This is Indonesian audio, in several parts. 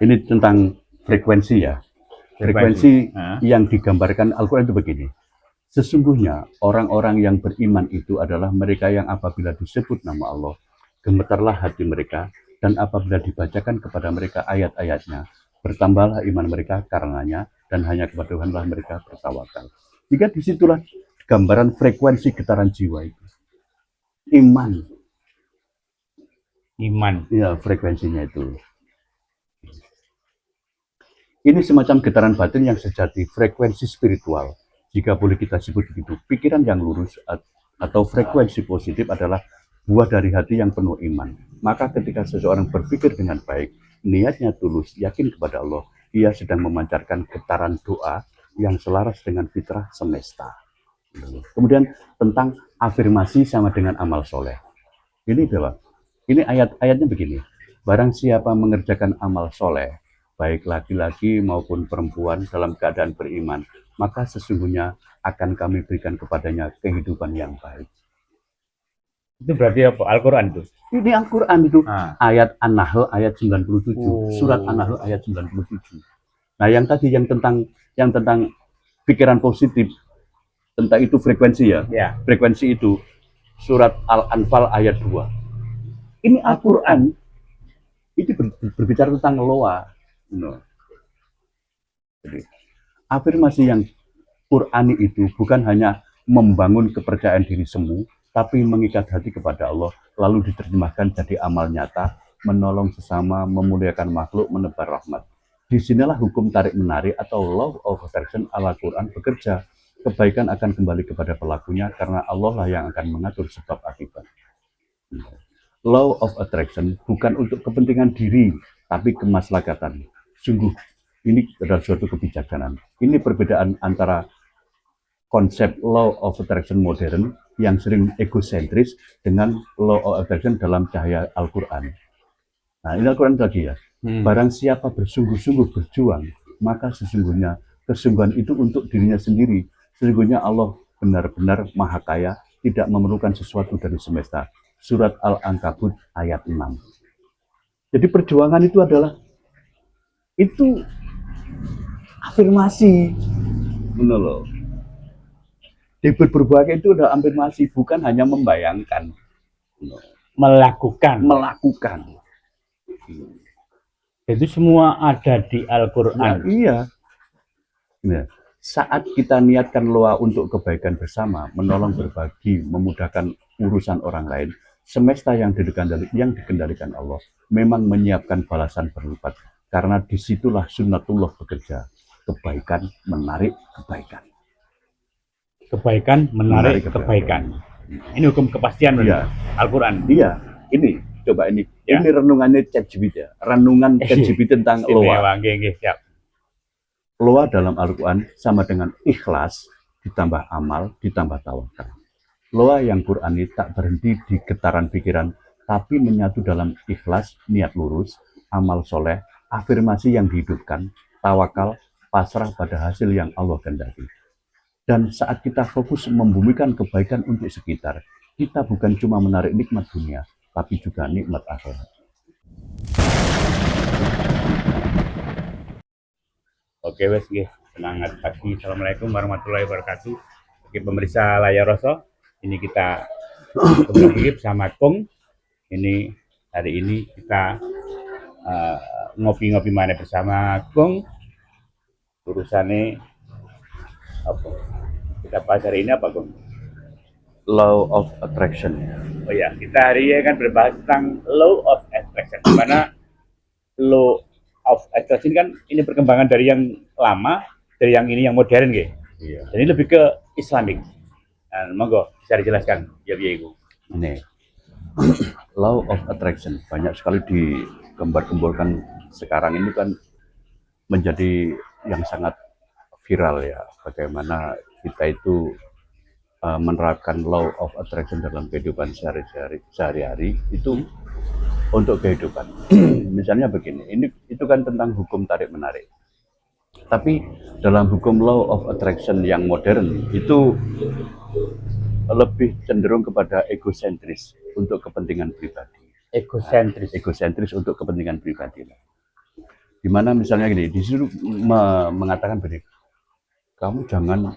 Ini tentang frekuensi ya. Frekuensi yang digambarkan Al-Quran itu begini. Sesungguhnya orang-orang yang beriman itu adalah mereka yang apabila disebut nama Allah, gemetarlah hati mereka, dan apabila dibacakan kepada mereka ayat-ayatnya, bertambahlah iman mereka karenanya, dan hanya kepada Tuhanlah mereka bertawakal. Jika disitulah gambaran frekuensi getaran jiwa itu. Iman. Ya, frekuensinya itu. Ini semacam getaran batin yang sejati, frekuensi spiritual. Jika boleh kita sebut begitu, pikiran yang lurus atau frekuensi positif adalah buah dari hati yang penuh iman. Maka ketika seseorang berpikir dengan baik, niatnya tulus, yakin kepada Allah, ia sedang memancarkan getaran doa yang selaras dengan fitrah semesta. Kemudian tentang afirmasi sama dengan amal soleh. Ini adalah, ini ayat-ayatnya begini. Barang siapa mengerjakan amal soleh, baik laki-laki maupun perempuan dalam keadaan beriman, maka sesungguhnya akan kami berikan kepadanya kehidupan yang baik. Itu berarti apa? Al-Quran itu? Ini Al-Quran itu. Ayat An-Nahl ayat 97. Surat An-Nahl ayat 97. Nah, yang tadi yang tentang pikiran positif, tentang itu frekuensi ya. Frekuensi itu surat Al-Anfal ayat 2. Ini Al-Quran. Itu berbicara tentang loa. Jadi, afirmasi yang Qurani itu bukan hanya membangun kepercayaan diri semu, tapi mengikat hati kepada Allah, lalu diterjemahkan jadi amal nyata, menolong sesama, memuliakan makhluk, menebar rahmat. Disinilah hukum tarik-menarik atau law of attraction ala Quran bekerja. Kebaikan akan kembali kepada pelakunya karena Allah lah yang akan mengatur sebab akibat. Law of attraction bukan untuk kepentingan diri, tapi kemaslahatan. Sungguh, ini adalah suatu kebijaksanaan. Ini perbedaan antara konsep law of attraction modern yang sering egosentris dengan law of attraction dalam cahaya Al-Quran. Nah, ini Al-Quran lagi ya. Barang siapa bersungguh-sungguh berjuang, maka sesungguhnya kesungguhan itu untuk dirinya sendiri. Sesungguhnya Allah benar-benar maha kaya, tidak memerlukan sesuatu dari semesta. Surat Al-Ankabut ayat 6. Jadi perjuangan itu adalah itu afirmasi. Benar loh. Berbahagia itu adalah afirmasi, bukan hanya membayangkan. Melakukan. Itu semua ada di Al-Quran. Iya. Nah, saat kita niatkan loa untuk kebaikan bersama, menolong, berbagi, memudahkan urusan orang lain, semesta yang dikendalikan Allah memang menyiapkan balasan berlipat. Karena disitulah sunnatullah bekerja. Kebaikan menarik kebaikan. Kebaikan menarik kebaikan. Ini hukum kepastian ya. Al-Quran. Iya, ini coba ini. Ya. Ini renungannya ChatGPT ya. Renungan ChatGPT tentang loa. Loa dalam Al-Quran sama dengan ikhlas ditambah amal ditambah tawakal. Loa yang Qurani tak berhenti di getaran pikiran, tapi menyatu dalam ikhlas, niat lurus, amal soleh, afirmasi yang dihidupkan, tawakal, pasrah pada hasil yang Allah kehendaki. Dan saat kita fokus membumikan kebaikan untuk sekitar, kita bukan cuma menarik nikmat dunia, tapi juga nikmat akhirat. Oke, wes, semangat pagi. Assalamualaikum warahmatullahi wabarakatuh. Oke, pemirsa Layar Roso, ini kita kembali bersama Kung. Ini hari ini kita ngopi-ngopi mana bersama Kung. Urusannya apa? Kita bahas hari ini apa, Kung? Law of attraction. Oh ya, kita hari ini akan berbahas tentang law of attraction. Dimana law of attraction kan ini perkembangan dari yang lama, dari yang ini yang modern, gitu. Iya. Jadi lebih ke Islamic. Nah, monggo bisa dijelaskan, ya Ibu. Ini law of attraction banyak sekali digembar-gemborkan sekarang ini kan menjadi yang sangat viral ya. Bagaimana kita itu menerapkan law of attraction dalam kehidupan sehari-hari itu untuk kehidupan. Misalnya begini, itu kan tentang hukum tarik menarik. Tapi dalam hukum law of attraction yang modern itu lebih cenderung kepada egosentris untuk kepentingan pribadi. Egosentris. Egosentris untuk kepentingan pribadi. Dimana misalnya gini, disuruh mengatakan begini, kamu jangan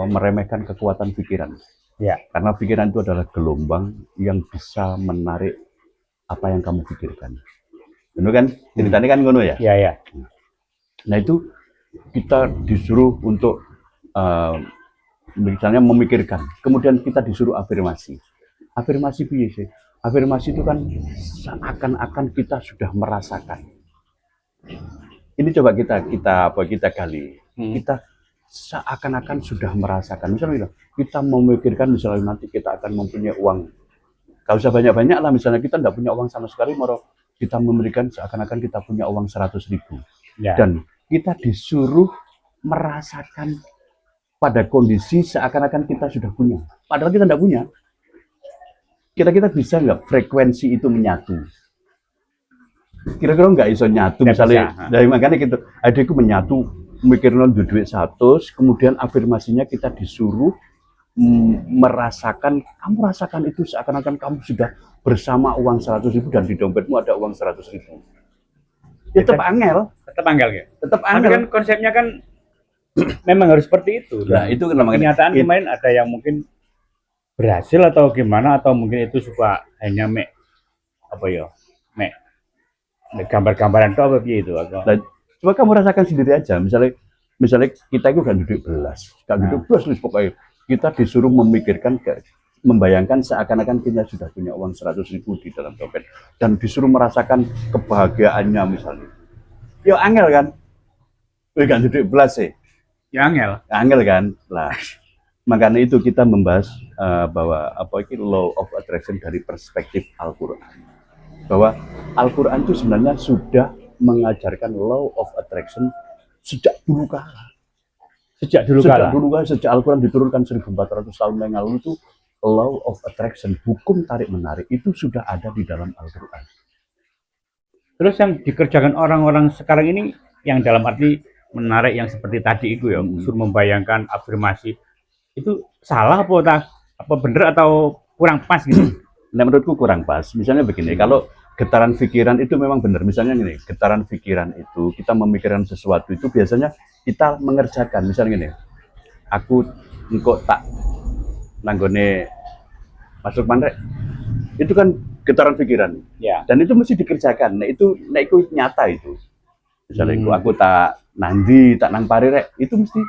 meremehkan kekuatan pikiran. Ya. Karena pikiran itu adalah gelombang yang bisa menarik apa yang kamu pikirkan. Benar kan? Ceritanya kan ngono ya? Iya, ya. Nah itu kita disuruh untuk misalnya memikirkan, kemudian kita disuruh afirmasi. Afirmasi piye sih? Afirmasi itu kan seakan-akan kita sudah merasakan. Ini coba kita gali. Kita seakan-akan sudah merasakan. Misalnya kita memikirkan misalnya nanti kita akan mempunyai uang. Gak usah banyak-banyak lah, misalnya kita tidak punya uang sama sekali, mau kita memberikan seakan-akan kita punya uang 100.000. Ya. Dan kita disuruh merasakan pada kondisi seakan-akan kita sudah punya. Padahal kita tidak punya. Kira-kira bisa nggak frekuensi itu menyatu? Kira-kira nggak iso nyatu, misalnya dari makanya gitu, adikku menyatu mikirnya duit 100, kemudian afirmasinya kita disuruh merasakan, kamu rasakan itu seakan-akan kamu sudah bersama uang 100.000 dan di dompetmu ada uang 100.000. Ya, tetap angel ya. Tetap angel. Tapi kan konsepnya kan memang harus seperti itu. Nah, itu kenyataan kemarin ada yang mungkin berhasil atau gimana, atau mungkin itu suka hanya gambar-gambaran itu apa itu atau nah, coba kamu rasakan sendiri aja, misalnya kita itu kan duduk belas, pokoknya kita disuruh memikirkan, membayangkan seakan-akan kita sudah punya uang 100.000 di dalam dompet dan disuruh merasakan kebahagiaannya misalnya. Ya angel kan? Kan duduk belas sih. Ya angel kan? Lah. Makanya itu kita membahas bahwa law of attraction dari perspektif Al-Qur'an. Bahwa Al-Quran itu sebenarnya sudah mengajarkan law of attraction sejak dulu kala. Sejak Al-Quran diturunkan 1400 tahun yang lalu itu law of attraction, hukum tarik-menarik itu sudah ada di dalam Al-Quran. Terus yang dikerjakan orang-orang sekarang ini yang dalam arti menarik yang seperti tadi itu ya, suruh membayangkan afirmasi, itu salah apa bener atau kurang pas gitu? Nah, menurutku kurang pas. Misalnya begini, kalau getaran pikiran itu memang benar. Misalnya gini, getaran pikiran itu kita memikirkan sesuatu itu biasanya kita mengerjakan. Misalnya gini, aku engkau tak nanggone masuk mandek. Itu kan getaran pikiran. Ya. Dan itu mesti dikerjakan. Nah itu nyata itu. Misalnya aku tak nandi, tak nang pari rek, itu mesti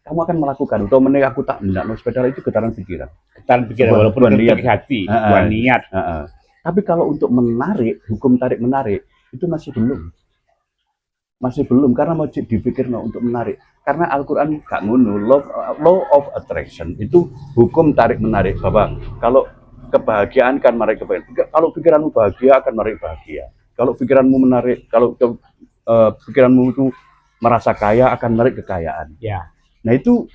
kamu akan melakukan. Atau menek aku tak ndak sepeda itu getaran pikiran. Getaran pikiran walaupun dari hati, bukan niat. Tapi kalau untuk menarik, hukum tarik menarik itu masih belum karena mau dipikir untuk menarik. Karena Al-Quran gak ngono, law of attraction itu hukum tarik menarik, bahwa kalau kebahagiaan kan menarik kebahagiaan. Kalau pikiranmu bahagia akan menarik bahagia. Kalau pikiranmu menarik, kalau pikiranmu itu merasa kaya akan menarik kekayaan. Ya. Nah itu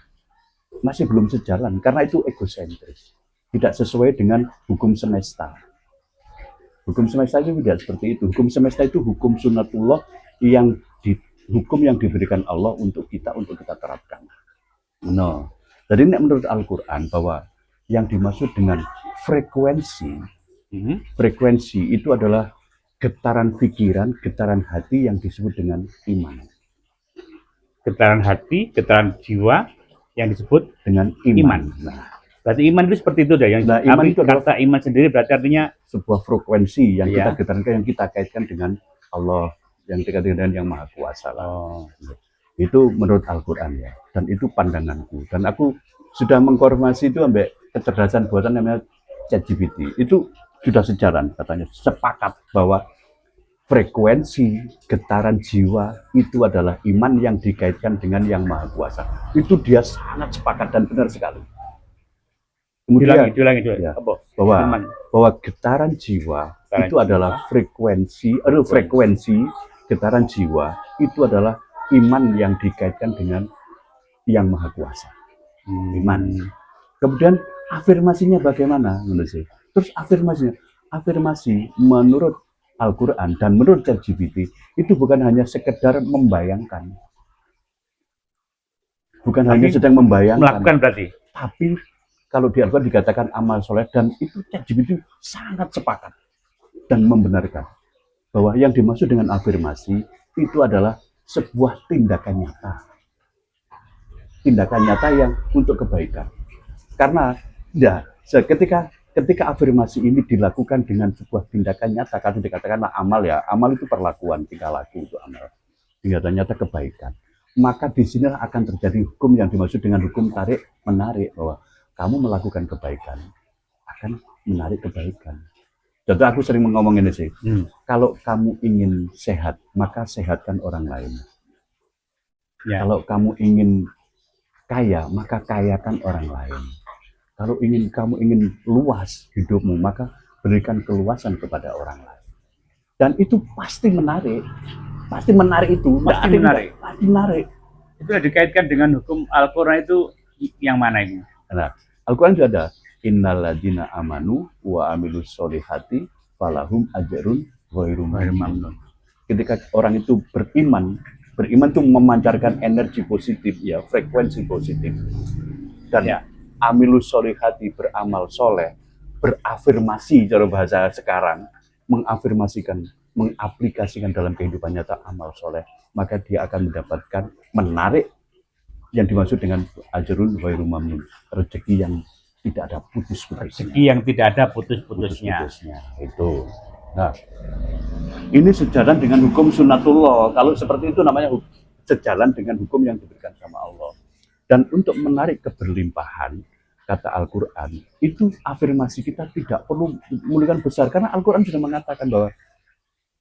masih belum sejalan karena itu egosentris, tidak sesuai dengan hukum semesta. Hukum semesta itu tidak seperti itu. Hukum semesta itu hukum sunnatullah hukum yang diberikan Allah untuk kita terapkan. No. Jadi menurut Al-Quran bahwa yang dimaksud dengan frekuensi itu adalah getaran pikiran, getaran hati yang disebut dengan iman. Getaran hati, getaran jiwa yang disebut dengan iman. Nah, berarti iman itu seperti itu deh. Iman itu kata iman sendiri berarti artinya sebuah frekuensi yang kita getarankan, yang kita kaitkan dengan Allah, yang dikaitkan dengan yang Maha Kuasa. Itu menurut Al-Quran ya. Dan itu pandanganku. Dan aku sudah mengkonfirmasi itu sampai kecerdasan buatan namanya ChatGPT. Itu sudah sejalan katanya, sepakat bahwa frekuensi getaran jiwa itu adalah iman yang dikaitkan dengan yang Maha Kuasa. Itu dia sangat sepakat dan benar sekali. Kemudian ya, bahwa getaran jiwa itu adalah frekuensi getaran jiwa itu adalah iman yang dikaitkan dengan yang Maha Kuasa. Iman. Kemudian afirmasinya bagaimana menurut saya? Terus afirmasi menurut Al-Quran dan menurut ChatGPT itu bukan hanya sekedar membayangkan. Hanya sedang membayangkan. Melakukan berarti. Tapi kalau di Al-Quran dikatakan amal soleh, dan itu ChatGPT sangat sepakat dan membenarkan bahwa yang dimaksud dengan afirmasi itu adalah sebuah tindakan nyata yang untuk kebaikan. Karena ya ketika afirmasi ini dilakukan dengan sebuah tindakan nyata, kalau dikatakanlah amal ya, amal itu perlakuan, tingkah laku itu amal, tindakan nyata kebaikan. Maka di sinilah akan terjadi hukum yang dimaksud dengan hukum tarik menarik, bahwa kamu melakukan kebaikan akan menarik kebaikan. Jadi aku sering ngomong ini sih, kalau kamu ingin sehat, maka sehatkan orang lain. Ya. Kalau kamu ingin kaya, maka kayakan orang lain. Kalau kamu ingin luas hidupmu, maka berikan keluasan kepada orang lain. Dan itu pasti menarik itu. Pasti menarik. Pasti menarik. Itu dikaitkan dengan hukum Al-Quran itu yang mana ini? Nah, Al-Quran juga ada, innalladzina amanu wa amilus solihati falahum ajrun ghairu mamnun. Ketika orang itu beriman itu memancarkan energi positif, ya, frekuensi positif. Dan ya, amilus solihati, beramal soleh, berafirmasi, cara bahasa sekarang, mengaplikasikan dalam kehidupan nyata amal soleh, maka dia akan mendapatkan menarik yang dimaksud dengan ajrun ghairu mamnun, rezeki yang tidak ada putus-putusnya. Rezeki yang tidak ada putus-putusnya. Itu. Nah, ini sejalan dengan hukum sunnatullah. Kalau seperti itu namanya sejalan dengan hukum yang diberikan sama Allah. Dan untuk menarik keberlimpahan, kata Al-Quran, itu afirmasi kita tidak perlu memulihkan besar. Karena Al-Quran sudah mengatakan bahwa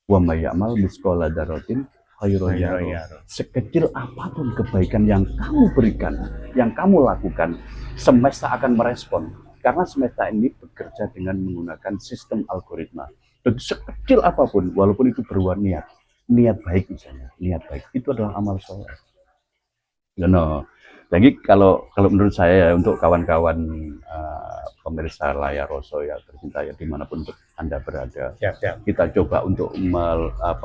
wa may ya'mal mithqala dzarratin khairan yarah. Sekecil apapun kebaikan yang kamu berikan, yang kamu lakukan, semesta akan merespon. Karena semesta ini bekerja dengan menggunakan sistem algoritma. Dan sekecil apapun, walaupun itu beruang niat baik misalnya, niat baik, itu adalah amal soleh. Jadi kalau menurut saya, untuk kawan-kawan pemirsa layar Roso ya tercinta ya, dimanapun Anda berada, kita coba untuk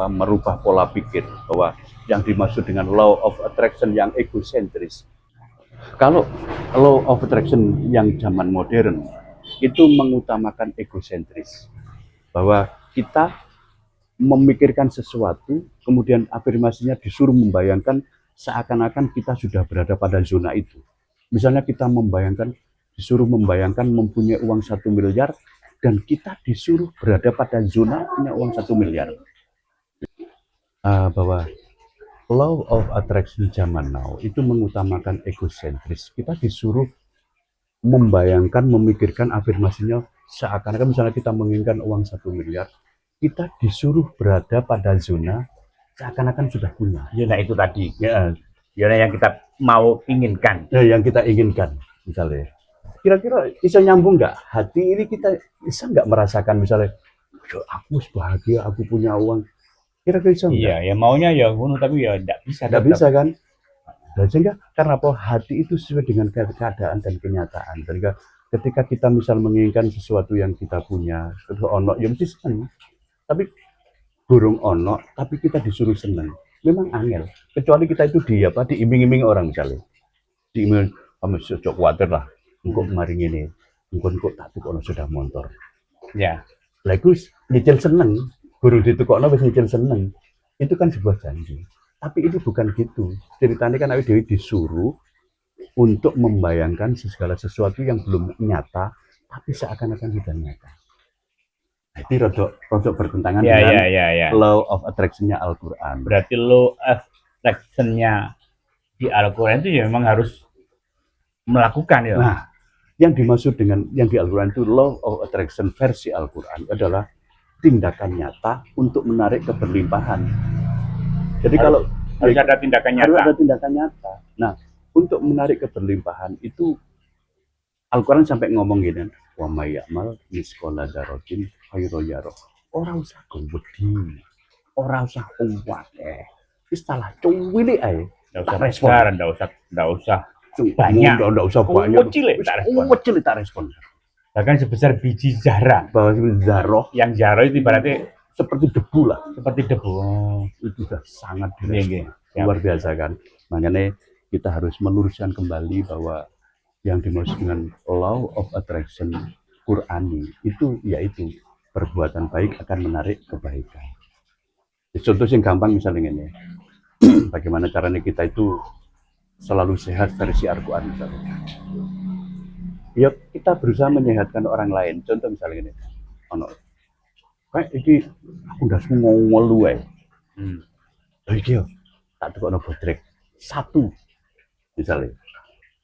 merubah pola pikir bahwa yang dimaksud dengan law of attraction yang egosentris. Kalau law of attraction yang zaman modern itu mengutamakan egosentris, bahwa kita memikirkan sesuatu, kemudian afirmasinya disuruh membayangkan seakan-akan kita sudah berada pada zona itu. Misalnya kita disuruh membayangkan mempunyai uang 1 miliar, dan kita disuruh berada pada zona punya uang 1 miliar. Bahwa law of attraction zaman now itu mengutamakan egosentris. Kita disuruh memikirkan afirmasinya seakan-akan misalnya kita menginginkan uang 1 miliar, kita disuruh berada pada zona seakan-akan sudah punya. Zona itu tadi. Ya, zona yang kita mau inginkan. Ya, yang kita inginkan, misalnya. Kira-kira bisa nyambung nggak? Hati ini kita bisa nggak merasakan misalnya, aku bahagia, aku punya uang. Kira-kira bisa nggak? Iya, ya maunya ya tapi ya nggak bisa. Nggak bisa kan? Dan sehingga karena apa? Hati itu sesuai dengan keadaan dan kenyataan. Sehingga ketika kita misal menginginkan sesuatu yang kita punya, terus ono, ya mesti seneng. Tapi burung ono, tapi kita disuruh seneng. Memang angel. Kecuali kita itu diiming-iming orang misalnya. Diiming, kamu cocok khawatir lah. Engkau kemarin ini, engkau tak tukokno sudah motor. Ya. Lah iku nyicil seneng. Burung ditukokno wis nyicil seneng. Itu kan sebuah janji. Tapi itu bukan gitu. Ceritanya kan awake dhewe disuruh untuk membayangkan segala sesuatu yang belum nyata, tapi seakan-akan sudah nyata. Jadi rodok bertentangan dengan law of attraction-nya Al-Quran. Berarti law of attraction-nya di Al-Quran itu ya memang harus melakukan ya. Nah, yang dimaksud dengan yang di Al-Quran itu law of attraction versi Al-Quran adalah tindakan nyata untuk menarik keberlimpahan. Jadi harus ada tindakan nyata. Harus ada tindakan nyata. Nah, untuk menarik keberlimpahan itu Al-Quran sampai ngomong gini, wa may ya'mal mithqala dzarratin khairan yarah. Ora usah wedi, ora usah kuwate. Wis salah cuwili ae. Enggak usah banyak. Enggak usah banyak. Kecil tak respon. Bahkan sebesar biji zarah. Yang zarah itu ibaratnya seperti debu lah. Seperti debu. Itu sudah sangat luar biasa kan. Makanya kita harus meluruskan kembali bahwa yang dimaksud dengan law of attraction Qur'ani itu yaitu perbuatan baik akan menarik kebaikan. Contoh yang gampang misalnya ini, bagaimana caranya kita itu selalu sehat versi Al-Quran misalnya. Ya kita berusaha menyehatkan orang lain. Contoh misalnya ini, ono, kayak ini aku udah semua ngelu ya. Iki yo, tak tukar bodrek satu misalnya.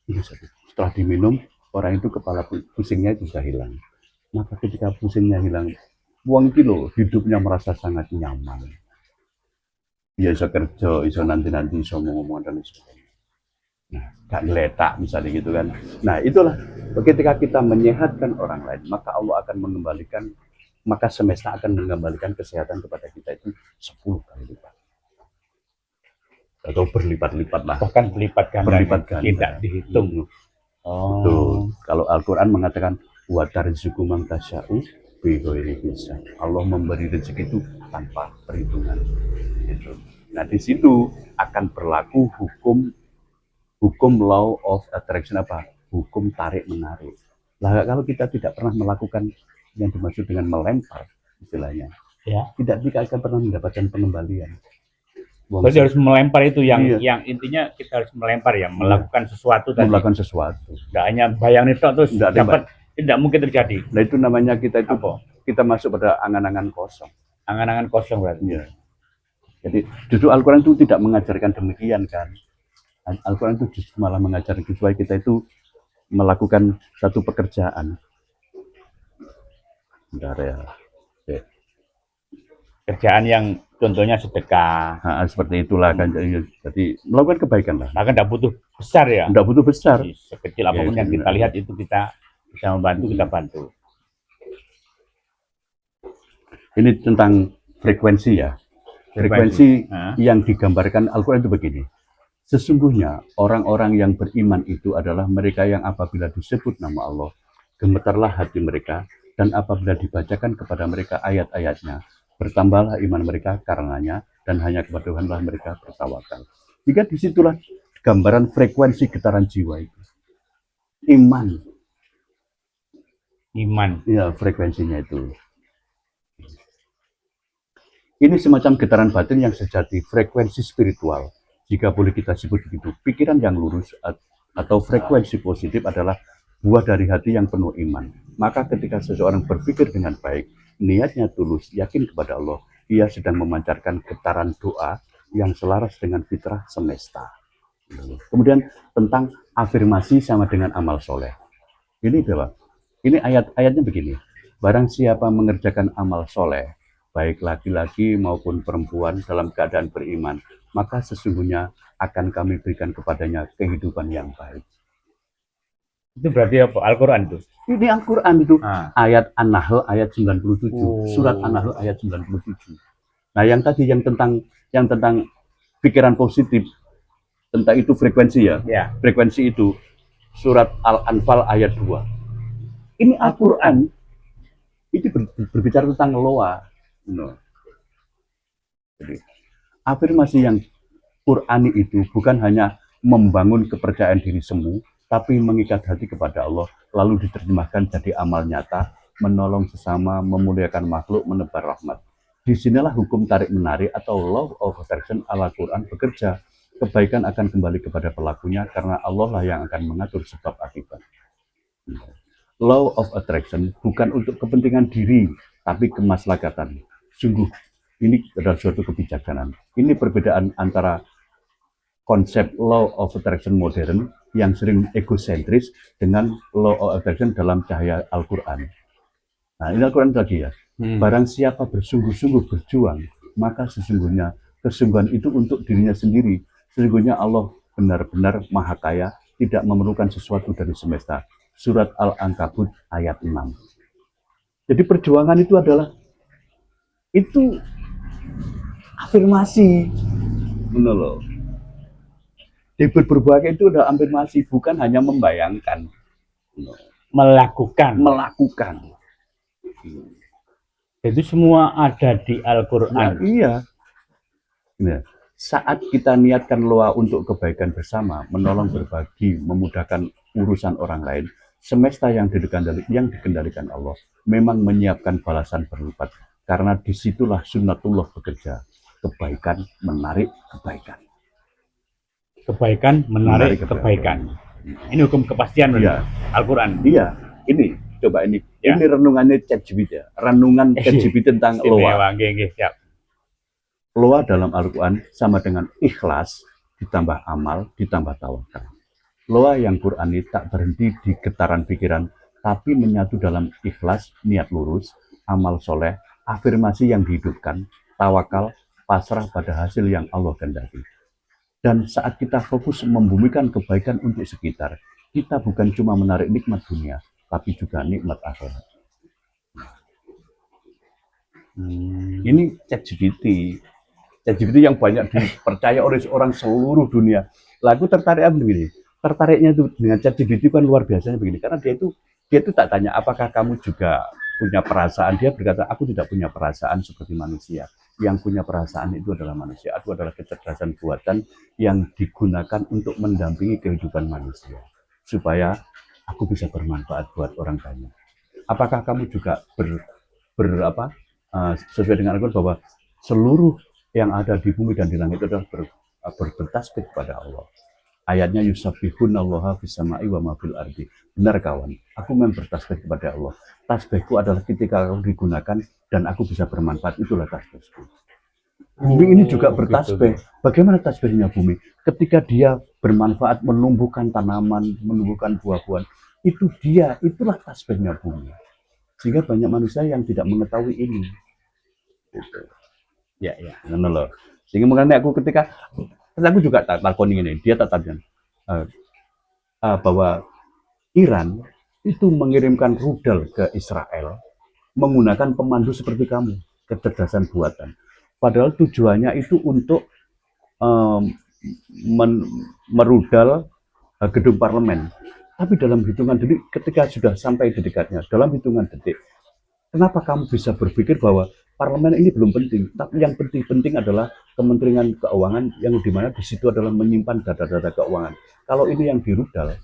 Ini satu. Setelah diminum, orang itu kepala pusingnya itu sudah hilang. Maka ketika pusingnya hilang, uang kilo hidupnya merasa sangat nyaman. Ya iso kerja, iso nanti iso ngomong dan sebagainya. Nah, gak ngeletak misalnya gitu kan. Nah, itulah ketika kita menyehatkan orang lain, maka Allah akan mengembalikan, maka semesta akan mengembalikan kesehatan kepada kita itu 10 kali lipat. Atau berlipat-lipat lah. Bahkan berlipat ganda. Berlipat ganda. Tidak dihitung. Betul. Kalau Al-Quran mengatakan wa tarzuqu man tasya'u bighairi hisab. Allah memberi rezeki itu tanpa perhitungan. Gitu. Nah, di situ akan berlaku hukum law of attraction apa? Hukum tarik menarik. Lah kalau kita tidak pernah melakukan yang dimaksud dengan melempar istilahnya, ya, tidak akan pernah mendapatkan pengembalian. Berarti harus melempar itu yang intinya kita harus melempar ya, melakukan sesuatu tadi. Melakukan sesuatu. Tidak hanya bayang itu terus dapat, tidak mungkin terjadi. Nah itu namanya kita itu kita masuk pada angan-angan kosong. Angan-angan kosong berarti. Ya. Jadi justru Al-Quran itu tidak mengajarkan demikian kan. Al-Quran itu justru malah mengajarkan supaya kita itu melakukan satu pekerjaan. Bentar ya. Kerjaan yang contohnya sedekah. Nah, seperti itulah kan. Jadi melakukan kebaikan lah. Maka tidak butuh besar ya. Tidak butuh besar. Sekecil apapun yang kita lihat itu kita bisa membantu, kita bantu. Ini tentang frekuensi ya. Frekuensi yang digambarkan Al-Quran itu begini. Sesungguhnya orang-orang yang beriman itu adalah mereka yang apabila disebut nama Allah, gemetarlah hati mereka, dan apabila dibacakan kepada mereka ayat-ayatnya, bertambahlah iman mereka karenanya, dan hanya kepada Tuhanlah mereka bertawakal. Jika disitulah gambaran frekuensi getaran jiwa itu. Iman. Ya, frekuensinya itu. Ini semacam getaran batin yang sejati, frekuensi spiritual. Jika boleh kita sebut begitu, pikiran yang lurus atau frekuensi positif adalah buah dari hati yang penuh iman. Maka ketika seseorang berpikir dengan baik, niatnya tulus, yakin kepada Allah, ia sedang memancarkan getaran doa yang selaras dengan fitrah semesta. Kemudian tentang afirmasi sama dengan amal soleh. Ini adalah, ini ayat-ayatnya begini. Barang siapa mengerjakan amal soleh, baik laki-laki maupun perempuan dalam keadaan beriman, maka sesungguhnya akan kami berikan kepadanya kehidupan yang baik. Itu berarti apa? Al-Quran itu? Ini Al-Quran itu. Ayat An-Nahl ayat 97. Surat An-Nahl ayat 97. Nah yang tadi yang tentang pikiran positif, tentang itu frekuensi ya. Frekuensi itu surat Al-Anfal ayat 2. Ini Al-Quran. Ini berbicara tentang loa. Jadi, afirmasi yang Qurani itu bukan hanya membangun kepercayaan diri semu, tapi mengikat hati kepada Allah, lalu diterjemahkan jadi amal nyata, menolong sesama, memuliakan makhluk, menebar rahmat. Disinilah hukum tarik-menarik atau law of attraction ala Quran bekerja. Kebaikan akan kembali kepada pelakunya karena Allah lah yang akan mengatur sebab akibat. Law of attraction bukan untuk kepentingan diri, tapi kemaslahatan. Sungguh, ini adalah suatu kebijaksanaan. Ini perbedaan antara konsep law of attraction modern yang sering egosentris dengan law of attraction dalam cahaya Al-Quran. Nah, ini Al-Quran lagi ya. Barang siapa bersungguh-sungguh berjuang, maka sesungguhnya kesungguhan itu untuk dirinya sendiri. Sesungguhnya Allah benar-benar maha kaya, tidak memerlukan sesuatu dari semesta. Surat Al-Ankabut ayat 6. Jadi perjuangan itu adalah itu afirmasi, benar. Debut berbahagia itu adalah afirmasi, bukan hanya membayangkan, melakukan. Itu semua ada di Al-Quran. Nah, iya. Nah, saat kita niatkan loa untuk kebaikan bersama, menolong berbagi, memudahkan urusan orang lain, semesta yang dikendalikan Allah memang menyiapkan balasan berlipat. Karena disitulah sunnatullah bekerja. kebaikan menarik kebaikan. Kebaikan menarik kebaikan. Ini hukum kepastian Iya. Al-Quran. Iya, ini coba ini. Ya. Ini renungannya ChatGPT ya. Renungan ChatGPT tentang loa. Siap. Loa dalam Al-Quran sama dengan ikhlas ditambah amal ditambah tawakal. Loa yang Qurani tak berhenti di getaran pikiran, tapi menyatu dalam ikhlas, niat lurus, amal soleh, afirmasi yang dihidupkan, tawakal, pasrah pada hasil yang Allah kehendaki. Dan saat kita fokus membumikan kebaikan untuk sekitar, kita bukan cuma menarik nikmat dunia, tapi juga nikmat akhirat. Ini ChatGPT. ChatGPT yang banyak dipercaya oleh orang seluruh dunia. Lalu tertarik begini. Tertariknya itu dengan ChatGPT kan luar biasanya begini, karena dia itu tak tanya apakah kamu juga punya perasaan. Dia berkata, aku tidak punya perasaan seperti manusia. Yang punya perasaan itu adalah manusia. Itu adalah kecerdasan buatan yang digunakan untuk mendampingi kehidupan manusia supaya aku bisa bermanfaat buat orang banyak. Apakah kamu juga sesuai dengan Al-Quran bahwa seluruh yang ada di bumi dan di langit itu adalah bertasbih kepada Allah. Ayatnya yusabbihunallaha fis sama'i wa ma fil ardi. Benar kawan, aku memang bertasbih kepada Allah. Tasbihku adalah ketika aku digunakan dan aku bisa bermanfaat, itulah tasbihku. Bumi ini juga bertasbih. Bagaimana tasbihnya bumi? Ketika dia bermanfaat menumbuhkan tanaman, menumbuhkan buah-buahan, itulah tasbihnya bumi. Sehingga banyak manusia yang tidak mengetahui ini. Gitu. Ya. Nah, loh. Sehingga makanya aku ketika aku juga takoni ini, dia tatapkan bahwa Iran itu mengirimkan rudal ke Israel menggunakan pemandu seperti kamu, kecerdasan buatan. Padahal tujuannya itu untuk merudal gedung parlemen. Tapi dalam hitungan detik, ketika sudah sampai di dekatnya, dalam hitungan detik, kenapa kamu bisa berpikir bahwa parlemen ini belum penting? Tapi yang penting adalah Kementerian Keuangan, yang dimana di situ adalah menyimpan data-data keuangan. Kalau ini yang dirudal,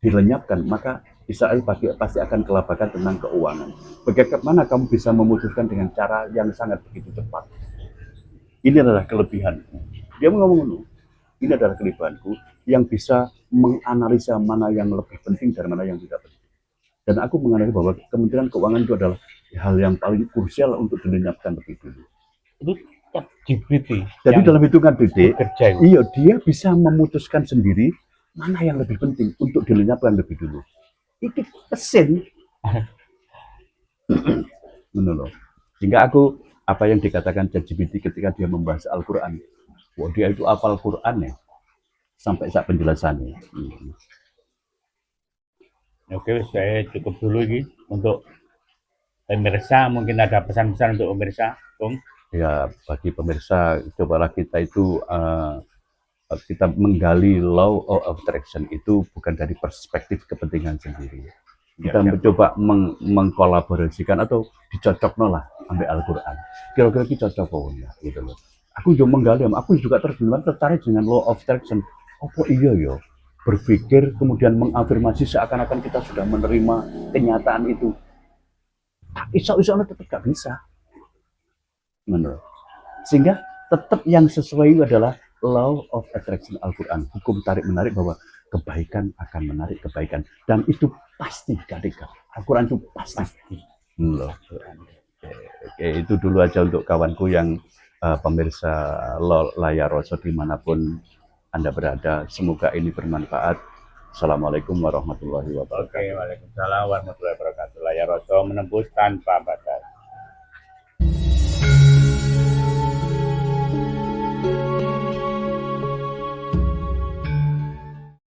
dilenyapkan, maka Israel pasti akan kelabakan tentang keuangan. Bagaimana kamu bisa memutuskan dengan cara yang sangat begitu cepat? Ini adalah kelebihanku. Dia ngomong, ini adalah kelebihanku yang bisa menganalisa mana yang lebih penting dan mana yang tidak penting. Dan aku menganalisa bahwa Kementerian Keuangan itu adalah hal yang paling krusial untuk dilenyapkan lebih dulu. Itu ChatGPT. Jadi dalam hitungan detik, iya, dia bisa memutuskan sendiri mana yang lebih penting untuk dilenyapkan lebih dulu. Itu pesan. Menurut. Sehingga aku, apa yang dikatakan ChatGPT ketika dia membahas Al-Quran, wah, dia itu hafal Quran ya, sampai saat penjelasannya. Oke, saya cukup dulu ini untuk pemirsa. Mungkin ada pesan-pesan untuk pemirsa, Bung? Ya, bagi pemirsa, cobalah kita itu kita menggali law of attraction itu bukan dari perspektif kepentingan sendiri. Kita mencoba mengkolaborasikan atau dicocokno lah ambil Al-Quran. Kira-kira kita cocok ya, gitu loh. Aku juga menggali, aku juga tertarik dengan law of attraction. Apa iya yo? Berpikir kemudian mengafirmasi seakan-akan kita sudah menerima kenyataan itu. Iso-iso tetap gak bisa. Menurut. Sehingga tetap yang sesuai adalah law of attraction Al-Quran, hukum tarik-menarik bahwa kebaikan akan menarik kebaikan, dan itu pasti ketika Al-Quran itu pasti. Oke, itu dulu aja untuk kawanku yang pemirsa layar Roso dimanapun Anda berada, semoga ini bermanfaat. Assalamualaikum warahmatullahi wabarakatuh. Oke, waalaikumsalam warahmatullahi wabarakatuh. Layar Roso menembus tanpa batas.